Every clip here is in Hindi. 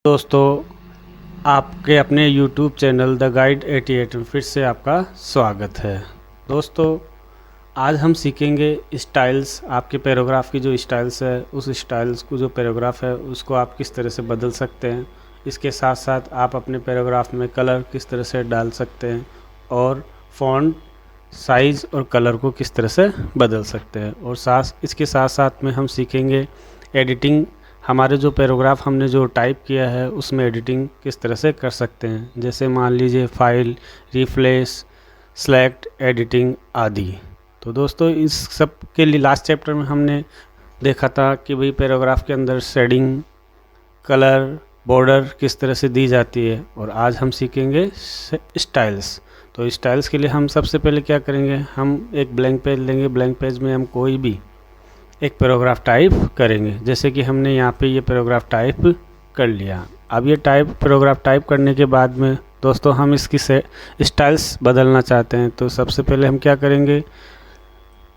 दोस्तों, आपके अपने YouTube चैनल द गाइड 88 में फिर से आपका स्वागत है। दोस्तों, आज हम सीखेंगे स्टाइल्स। आपके पैराग्राफ की जो स्टाइल्स है, उस स्टाइल्स को जो पैराग्राफ है उसको आप किस तरह से बदल सकते हैं। इसके साथ साथ आप अपने पैराग्राफ में कलर किस तरह से डाल सकते हैं और फ़ॉन्ट साइज़ और कलर को किस तरह से बदल सकते हैं। और इसके साथ साथ में हम सीखेंगे एडिटिंग। हमारे जो पैराग्राफ हमने जो टाइप किया है उसमें एडिटिंग किस तरह से कर सकते हैं। जैसे मान लीजिए फाइल, रिप्लेस, सेलेक्ट, एडिटिंग आदि। तो दोस्तों, इस सब के लिए लास्ट चैप्टर में हमने देखा था कि भाई पैराग्राफ के अंदर शेडिंग, कलर, बॉर्डर किस तरह से दी जाती है। और आज हम सीखेंगे स्टाइल्स। तो स्टाइल्स के लिए हम सबसे पहले क्या करेंगे, हम एक ब्लैंक पेज लेंगे। ब्लैंक पेज में हम कोई भी एक पैराग्राफ टाइप करेंगे। जैसे कि हमने यहाँ पे ये पैराग्राफ टाइप कर लिया। अब ये पैराग्राफ टाइप करने के बाद में दोस्तों हम इसकी स्टाइल्स बदलना चाहते हैं। तो सबसे पहले हम क्या करेंगे,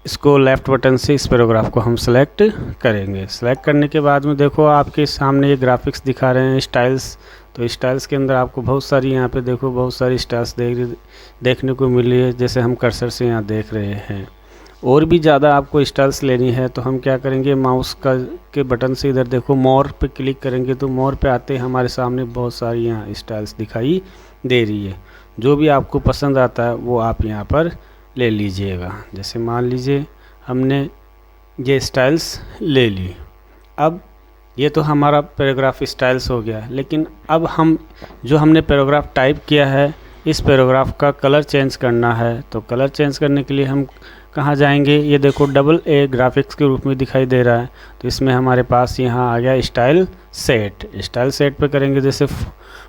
इसको लेफ़्ट बटन से इस पैराग्राफ को हम सेलेक्ट करेंगे। सेलेक्ट करने के बाद में देखो आपके सामने ये ग्राफिक्स दिखा रहे हैं स्टाइल्स। तो स्टाइल्स के अंदर आपको बहुत सारी यहाँ पे देखो बहुत सारी स्टाइल्स देखने को मिल रही है, जैसे हम कर्सर से यहाँ देख रहे हैं। और भी ज़्यादा आपको स्टाइल्स लेनी है तो हम क्या करेंगे, माउस के बटन से इधर देखो मोर पे क्लिक करेंगे तो मोर पे आते हैं हमारे सामने बहुत सारी यहाँ स्टाइल्स दिखाई दे रही है। जो भी आपको पसंद आता है वो आप यहाँ पर ले लीजिएगा। जैसे मान लीजिए हमने ये स्टाइल्स ले ली। अब ये तो हमारा पैराग्राफ स्टाइल्स हो गया, लेकिन अब हम जो हमने पैराग्राफ टाइप किया है इस पैराग्राफ का कलर चेंज करना है। तो कलर चेंज करने के लिए हम कहाँ जाएंगे, ये देखो डबल ए ग्राफिक्स के रूप में दिखाई दे रहा है। तो इसमें हमारे पास यहाँ आ गया स्टाइल सेट। स्टाइल सेट पे करेंगे, जैसे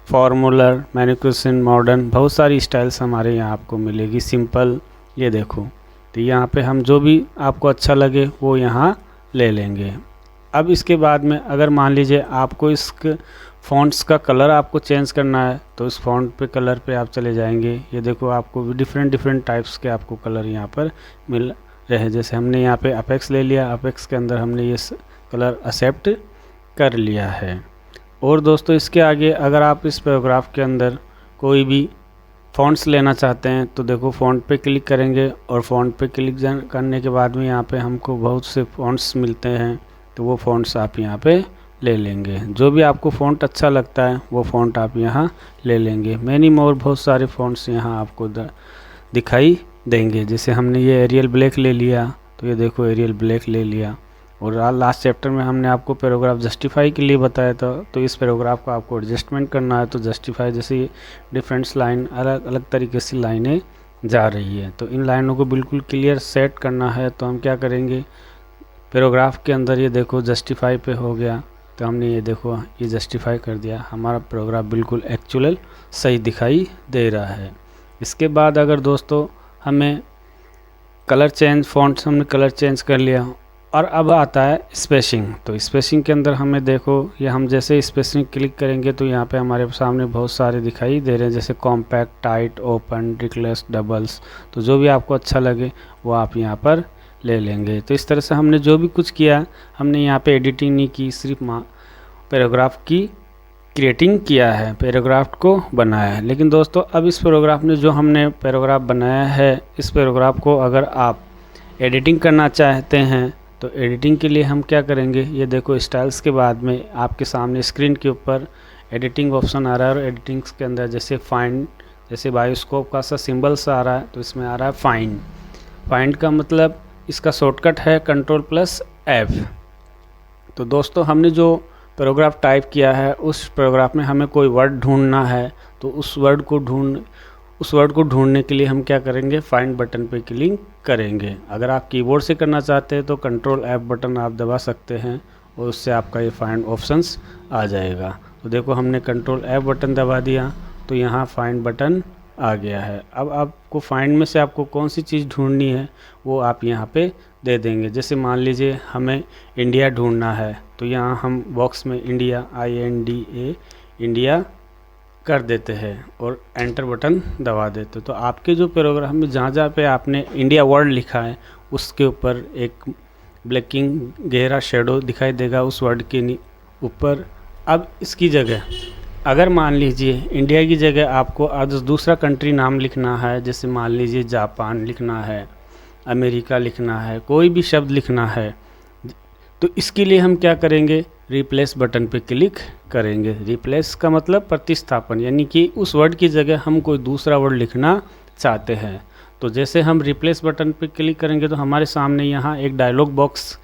फॉर्मूलर, मैनिक्यूरेशन, मॉडर्न, बहुत सारी स्टाइल्स हमारे यहाँ आपको मिलेगी। सिंपल, ये देखो। तो यहाँ पे हम जो भी आपको अच्छा लगे वो यहाँ ले लेंगे। अब इसके बाद में अगर मान लीजिए आपको इस फ़ॉन्ट्स का कलर आपको चेंज करना है तो इस फ़ॉन्ट पे कलर पे आप चले जाएंगे। ये देखो आपको डिफरेंट टाइप्स के आपको कलर यहाँ पर मिल रहे हैं। जैसे हमने यहाँ पे अपेक्स ले लिया, अपेक्स के अंदर हमने ये कलर एक्सेप्ट कर लिया है। और दोस्तों, इसके आगे अगर आप इस पैराग्राफ के अंदर कोई भी फ़ॉन्ट्स लेना चाहते हैं तो देखो फ़ॉन्ट पे क्लिक करेंगे और फ़ॉन्ट पे क्लिक करने के बाद में यहाँ पे हमको बहुत से फ़ॉन्ट्स मिलते हैं। तो वो फ़ॉन्ट्स आप यहाँ पे ले लेंगे। जो भी आपको फ़ॉन्ट अच्छा लगता है वो फ़ॉन्ट आप यहाँ ले लेंगे। मैनी मोर, बहुत सारे फ़ॉन्ट्स यहाँ आपको दिखाई देंगे। जैसे हमने ये एरियल ब्लैक ले लिया, तो ये देखो एरियल ब्लैक ले लिया। और लास्ट चैप्टर में हमने आपको पैराग्राफ जस्टिफाई के लिए बताया था। तो इस पैराग्राफ को आपको एडजस्टमेंट करना है तो जस्टिफाई, जैसे डिफरेंट्स लाइन अलग अलग तरीके से लाइनें जा रही है तो इन लाइनों को बिल्कुल क्लियर सेट करना है। तो हम क्या करेंगे, पैराग्राफ के अंदर ये देखो जस्टिफाई पे हो गया, तो हमने ये देखो ये जस्टिफाई कर दिया। हमारा पैराग्राफ बिल्कुल एक्चुअल सही दिखाई दे रहा है। इसके बाद अगर दोस्तों हमें कलर चेंज, फ़ॉन्ट्स हमने कलर चेंज कर लिया। और अब आता है स्पेसिंग। तो स्पेसिंग के अंदर हमें देखो ये हम जैसे स्पेसिंग क्लिक करेंगे तो यहाँ पे हमारे सामने बहुत सारे दिखाई दे रहे हैं, जैसे कॉम्पैक्ट, टाइट, ओपन, डिक्लेस, डबल्स। तो जो भी आपको अच्छा लगे वो आप यहाँ पर ले लेंगे। तो इस तरह से हमने जो भी कुछ किया, हमने यहाँ पे एडिटिंग नहीं की, सिर्फ पैराग्राफ की क्रिएटिंग किया है, पैराग्राफ को बनाया है। लेकिन दोस्तों, अब इस पैराग्राफ में जो हमने पैराग्राफ बनाया है, इस पैराग्राफ को अगर आप एडिटिंग करना चाहते हैं तो एडिटिंग के लिए हम क्या करेंगे, ये देखो स्टाइल्स के बाद में आपके सामने स्क्रीन के ऊपर एडिटिंग ऑप्शन आ रहा है। और एडिटिंग के अंदर जैसे फाइंड, जैसे बायोस्कोप का सा सिंबल सा आ रहा है, तो इसमें आ रहा है फाइंड। फाइंड का मतलब इसका शॉर्टकट है Ctrl+F। तो दोस्तों, हमने जो पैराग्राफ टाइप किया है उस पैराग्राफ में हमें कोई वर्ड ढूंढना है तो उस वर्ड को ढूंढने के लिए हम क्या करेंगे, फाइंड बटन पे क्लिक करेंगे। अगर आप कीबोर्ड से करना चाहते हैं तो Ctrl+F बटन आप दबा सकते हैं और उससे आपका ये फाइंड ऑप्शंस आ जाएगा। तो देखो हमने Ctrl+F बटन दबा दिया तो यहाँ फाइंड बटन आ गया है। अब आपको फाइंड में से आपको कौन सी चीज़ ढूंढनी है वो आप यहाँ पे दे देंगे। जैसे मान लीजिए हमें इंडिया ढूंढना है तो यहाँ हम बॉक्स में इंडिया, INDA, इंडिया कर देते हैं और एंटर बटन दबा देते। तो आपके जो पैराग्राफ में जहाँ जहाँ पे आपने इंडिया वर्ड लिखा है उसके ऊपर एक ब्लैकिंग गहरा शेडो दिखाई देगा उस वर्ड के ऊपर। अब इसकी जगह अगर मान लीजिए इंडिया की जगह आपको आज दूसरा कंट्री नाम लिखना है, जैसे मान लीजिए जापान लिखना है, अमेरिका लिखना है, कोई भी शब्द लिखना है, तो इसके लिए हम क्या करेंगे, रिप्लेस बटन पे क्लिक करेंगे। रिप्लेस का मतलब प्रतिस्थापन, यानी कि उस वर्ड की जगह हम कोई दूसरा वर्ड लिखना चाहते हैं। तो जैसे हम रिप्लेस बटन पे क्लिक करेंगे तो हमारे सामने यहाँ एक डायलॉग बॉक्स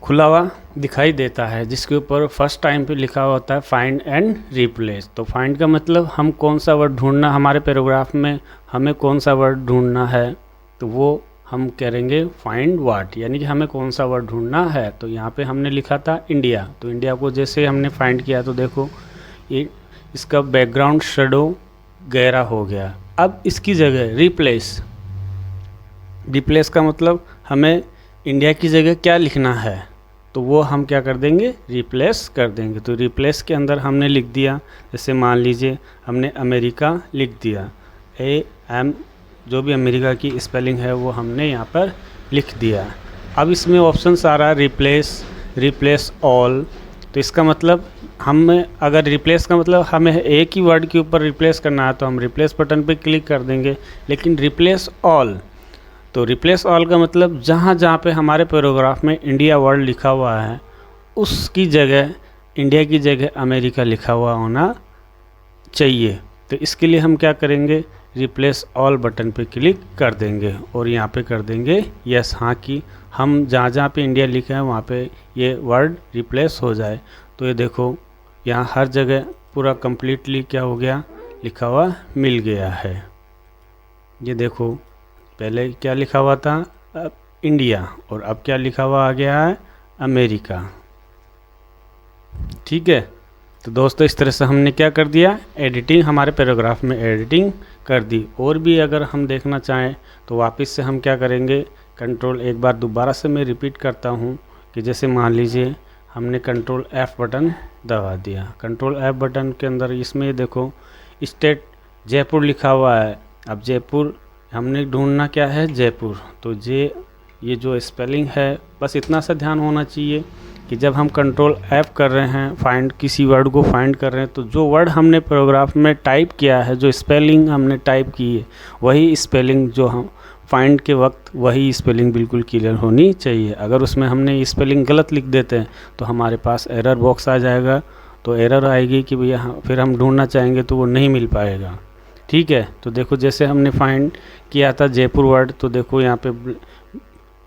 खुला हुआ दिखाई देता है, जिसके ऊपर फर्स्ट टाइम पे लिखा हुआ होता है फाइंड एंड रिप्लेस। तो फाइंड का मतलब हम कौन सा वर्ड ढूंढना, हमारे पैराग्राफ में हमें कौन सा वर्ड ढूंढना है, तो वो हम करेंगे फाइंड व्हाट, यानी कि हमें कौन सा वर्ड ढूंढना है। तो यहाँ पे हमने लिखा था इंडिया, तो इंडिया को जैसे हमने फाइंड किया तो देखो ये इसका बैकग्राउंड शेडो गहरा हो गया। अब इसकी जगह रिप्लेस, रिप्लेस का मतलब हमें इंडिया की जगह क्या लिखना है, तो वो हम क्या कर देंगे, रिप्लेस कर देंगे। तो रिप्लेस के अंदर हमने लिख दिया, जैसे मान लीजिए हमने अमेरिका लिख दिया, AM जो भी अमेरिका की स्पेलिंग है वो हमने यहाँ पर लिख दिया। अब इसमें ऑप्शंस आ रहा है रिप्लेस, रिप्लेस ऑल। तो इसका मतलब हमें अगर रिप्लेस का मतलब हमें एक ही वर्ड के ऊपर रिप्लेस करना है तो हम रिप्लेस बटन पे क्लिक कर देंगे। लेकिन रिप्लेस ऑल, तो रिप्लेस ऑल का मतलब जहाँ जहाँ पे हमारे पैराग्राफ में इंडिया वर्ड लिखा हुआ है उसकी जगह इंडिया की जगह अमेरिका लिखा हुआ होना चाहिए। तो इसके लिए हम क्या करेंगे, रिप्लेस ऑल बटन पे क्लिक कर देंगे और यहाँ पे कर देंगे यस, हाँ कि हम जहाँ जहाँ पे इंडिया लिखा है वहाँ पे ये वर्ड रिप्लेस हो जाए। तो ये देखो यहाँ हर जगह पूरा कम्प्लीटली क्या हो गया, लिखा हुआ मिल गया है। ये देखो पहले क्या लिखा हुआ था, इंडिया, और अब क्या लिखा हुआ आ गया है, अमेरिका। ठीक है, तो दोस्तों इस तरह से हमने क्या कर दिया, एडिटिंग, हमारे पैराग्राफ में एडिटिंग कर दी। और भी अगर हम देखना चाहें तो वापस से हम क्या करेंगे, कंट्रोल, एक बार दोबारा से मैं रिपीट करता हूँ कि जैसे मान लीजिए हमने कंट्रोल F बटन दबा दिया। कंट्रोल F बटन के अंदर इसमें देखो स्टेट जयपुर लिखा हुआ है। अब जयपुर हमने ढूंढना क्या है, जयपुर। तो ये जो स्पेलिंग है, बस इतना सा ध्यान होना चाहिए कि जब हम कंट्रोल F कर रहे हैं, फाइंड किसी वर्ड को फाइंड कर रहे हैं, तो जो वर्ड हमने पैराग्राफ में टाइप किया है, जो स्पेलिंग हमने टाइप की है, वही स्पेलिंग जो हम फाइंड के वक्त वही स्पेलिंग बिल्कुल क्लियर होनी चाहिए। अगर उसमें हमने स्पेलिंग गलत लिख देते हैं तो हमारे पास एरर बॉक्स आ जाएगा, तो एरर आएगी कि भैया फिर हम ढूंढना चाहेंगे तो वो नहीं मिल पाएगा। ठीक है, तो देखो जैसे हमने फाइंड किया था जयपुर वर्ड, तो देखो यहाँ पे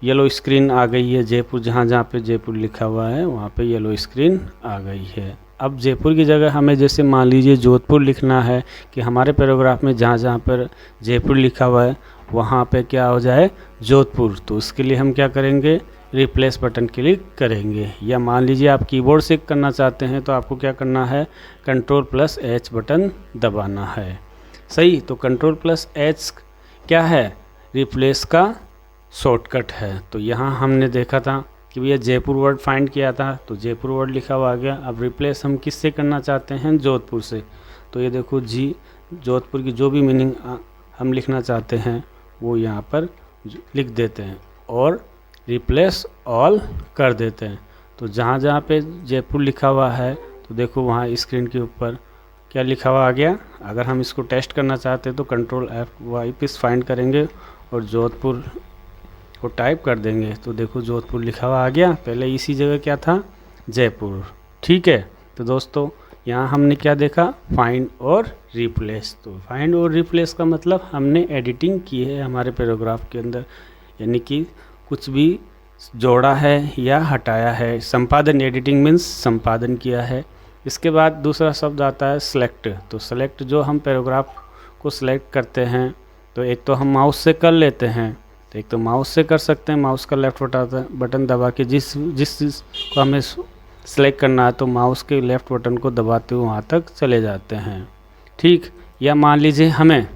येलो स्क्रीन आ गई है, जयपुर जहाँ जहाँ पे जयपुर लिखा हुआ है वहाँ पे येलो स्क्रीन आ गई है। अब जयपुर की जगह हमें जैसे मान लीजिए जोधपुर लिखना है कि हमारे पैराग्राफ में जहाँ जहाँ पर जयपुर लिखा हुआ है वहाँ पे क्या हो जाए, जोधपुर। तो उसके लिए हम क्या करेंगे, रिप्लेस बटन क्लिक करेंगे। या मान लीजिए आप कीबोर्ड से करना चाहते हैं तो आपको क्या करना है, Ctrl+H बटन दबाना है। सही, तो Ctrl+H क्या है, रिप्लेस का शॉर्टकट है। तो यहाँ हमने देखा था कि भैया जयपुर वर्ड फाइंड किया था तो जयपुर वर्ड लिखा हुआ आ गया। अब रिप्लेस हम किससे करना चाहते हैं, जोधपुर से। तो ये देखो जोधपुर की जो भी मीनिंग हम लिखना चाहते हैं वो यहाँ पर लिख देते हैं और रिप्लेस ऑल कर देते हैं। तो जहाँ जहाँ पे जयपुर लिखा हुआ है तो देखो वहाँ स्क्रीन के ऊपर क्या लिखा हुआ आ गया। अगर हम इसको टेस्ट करना चाहते हैं तो Ctrl+F वापस फाइंड करेंगे और जोधपुर को टाइप कर देंगे तो देखो जोधपुर लिखा हुआ आ गया। पहले इसी जगह क्या था, जयपुर। ठीक है, तो दोस्तों यहाँ हमने क्या देखा, फाइंड और रिप्लेस। तो फाइंड और रिप्लेस का मतलब हमने एडिटिंग की है हमारे पैराग्राफ के अंदर, यानी कि कुछ भी जोड़ा है या हटाया है। संपादन, एडिटिंग मीन्स संपादन किया है। इसके बाद दूसरा शब्द आता है सेलेक्ट। तो सेलेक्ट जो हम पैराग्राफ को सिलेक्ट करते हैं तो एक तो हम माउस से कर लेते हैं, तो एक तो माउस से कर सकते हैं, माउस का लेफ़्ट बटन दबा के जिस चीज़ को हमें सेलेक्ट करना है तो माउस के लेफ़्ट बटन को दबाते हुए वहाँ तक चले जाते हैं। ठीक, या मान लीजिए हमें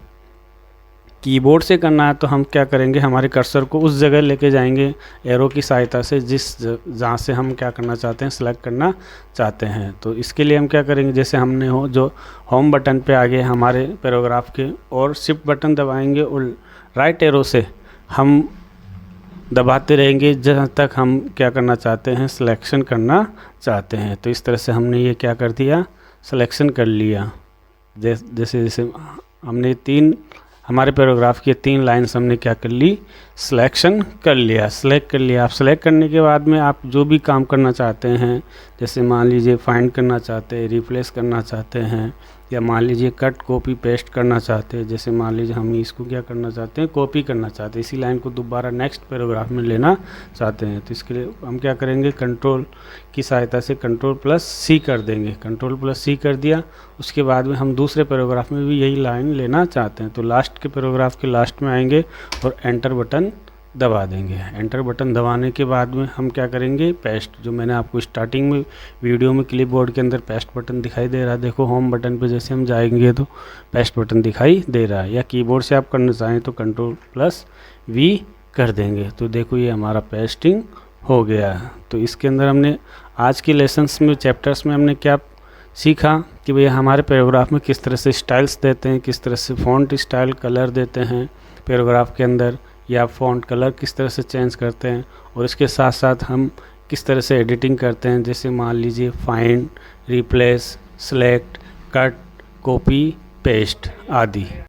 कीबोर्ड से करना है तो हम क्या करेंगे, हमारे कर्सर को उस जगह लेके जाएंगे एरो की सहायता से जहाँ से हम क्या करना चाहते हैं, सेलेक्ट करना चाहते हैं। तो इसके लिए हम क्या करेंगे, जैसे हमने जो होम बटन पे आ गए हमारे पैराग्राफ के, और शिफ्ट बटन दबाएंगे और राइट एरो से हम दबाते रहेंगे जहाँ तक हम क्या करना चाहते हैं, सिलेक्शन करना चाहते हैं। तो इस तरह से हमने ये क्या कर दिया, सिलेक्शन कर लिया। जैसे जैसे हमने हमारे पैराग्राफ की 3 लाइन्स हमने क्या कर ली, सिलेक्शन कर लिया, सेलेक्ट कर लिया। आप सेलेक्ट करने के बाद में आप जो भी काम करना चाहते हैं, जैसे मान लीजिए फाइंड करना चाहते हैं, रिप्लेस करना चाहते हैं, या मान लीजिए कट कॉपी पेस्ट करना चाहते हैं। जैसे मान लीजिए हम इसको क्या करना चाहते हैं, कॉपी करना चाहते हैं, इसी लाइन को दोबारा नेक्स्ट पैराग्राफ में लेना चाहते हैं। तो इसके लिए हम क्या करेंगे, कंट्रोल की सहायता से कंट्रोल+C कर देंगे। कंट्रोल+C कर दिया, उसके बाद में हम दूसरे पैराग्राफ में भी यही लाइन लेना चाहते हैं। तो लास्ट के पैराग्राफ के लास्ट में आएंगे और एंटर बटन दबा देंगे। एंटर बटन दबाने के बाद में हम क्या करेंगे, पेस्ट, जो मैंने आपको स्टार्टिंग में वीडियो में क्लिपबोर्ड के अंदर पेस्ट बटन दिखाई दे रहा है, देखो होम बटन पे जैसे हम जाएंगे तो पेस्ट बटन दिखाई दे रहा है। या कीबोर्ड से आप करना चाहें तो कंट्रोल+V कर देंगे। तो देखो ये हमारा पेस्टिंग हो गया है। तो इसके अंदर हमने आज के लेसन्स में, चैप्टर्स में हमने क्या सीखा कि भैया हमारे पैराग्राफ में किस तरह से स्टाइल्स देते हैं, किस तरह से फ़ॉन्ट स्टाइल कलर देते हैं पैराग्राफ के अंदर, या फ़ॉन्ट कलर किस तरह से चेंज करते हैं, और इसके साथ साथ हम किस तरह से एडिटिंग करते हैं। जैसे मान लीजिए find, replace, select, cut, copy, paste आदि।